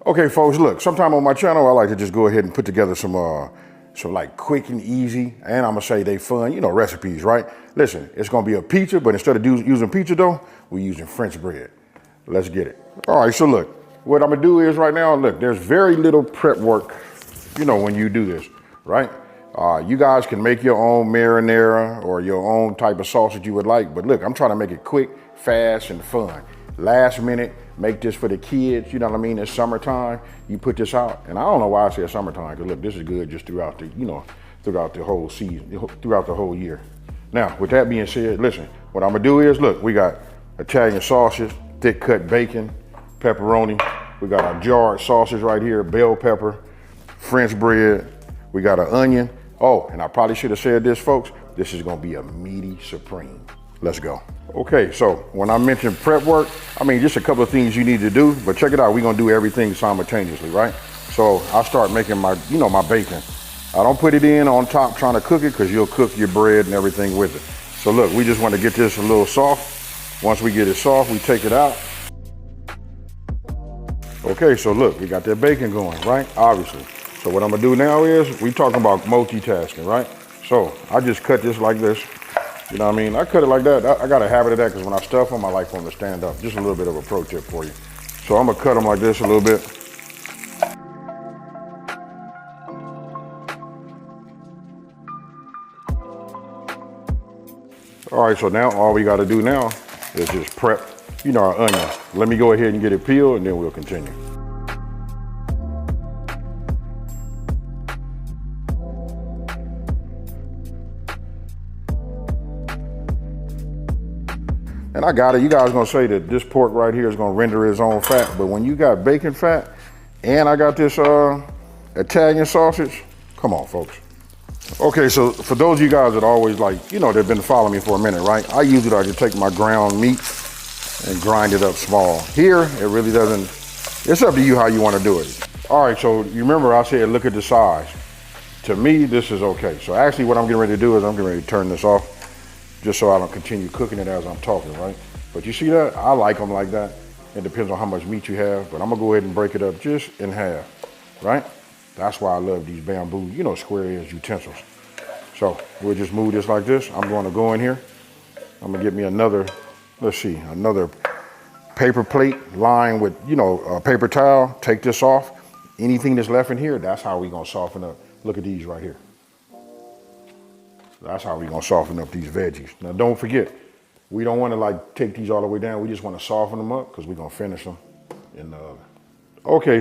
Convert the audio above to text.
Okay, folks, look, sometime on my channel, I like to just go ahead and put together some like quick and easy, and I'm gonna say they fun, recipes, right? Listen, it's gonna be a pizza, but instead of using pizza dough, we're using French bread. Let's get it. All right, so look, what I'm gonna do is right now, look, there's very little prep work, when you do this, right? You guys can make your own marinara or your own type of sausage you would like, but look, I'm trying to make it quick, fast, and fun. Last minute, make this for the kids, you know what I mean? It's summertime, you put this out, and I don't know why I say summertime, because look, this is good just throughout the, throughout the whole season, throughout the whole year. Now, with that being said, listen, what I'm gonna do is, look, we got Italian sausage, thick cut bacon, pepperoni, we got our jarred sausage right here, bell pepper, French bread, we got an onion. Oh, and I probably should have said this, folks, this is gonna be a meaty supreme. Let's go. Okay, so when I mentioned prep work, I mean, just a couple of things you need to do, but check it out, we're gonna do everything simultaneously, right? So I'll start making my, my bacon. I don't put it in on top trying to cook it, because you'll cook your bread and everything with it. So look, we just want to get this a little soft. Once we get it soft, we take it out. Okay, so look, we got that bacon going, right? Obviously. So what I'm gonna do now is, we talking about multitasking, right? So I just cut this like this. You know what I mean? I cut it like that. I got a habit of that because when I stuff them, I like for them to stand up. Just a little bit of a pro tip for you. So I'm gonna cut them like this a little bit. All right, so now all we gotta do now is just prep, our onion. Let me go ahead and get it peeled and then we'll continue. And I got it, you guys gonna say that this pork right here is gonna render its own fat, but when you got bacon fat and I got this Italian sausage, come on folks. Okay, so for those of you guys that always they've been following me for a minute, right? I usually like to take my ground meat and grind it up small. Here, it really doesn't, it's up to you how you wanna do it. All right, so you remember I said look at the size. To me, this is okay. So actually what I'm getting ready to do is I'm getting ready to turn this off, just so I don't continue cooking it as I'm talking, right? But you see that? I like them like that. It depends on how much meat you have, but I'm gonna go ahead and break it up just in half, right? That's why I love these bamboo, square edge utensils. So we'll just move this like this. I'm gonna go in here. I'm gonna get me another, another paper plate lined with, a paper towel. Take this off. Anything that's left in here, that's how we gonna soften up. Look at these right here. That's how we're gonna soften up these veggies. Now don't forget, we don't wanna take these all the way down. We just wanna soften them up because we're gonna finish them in the oven. Okay.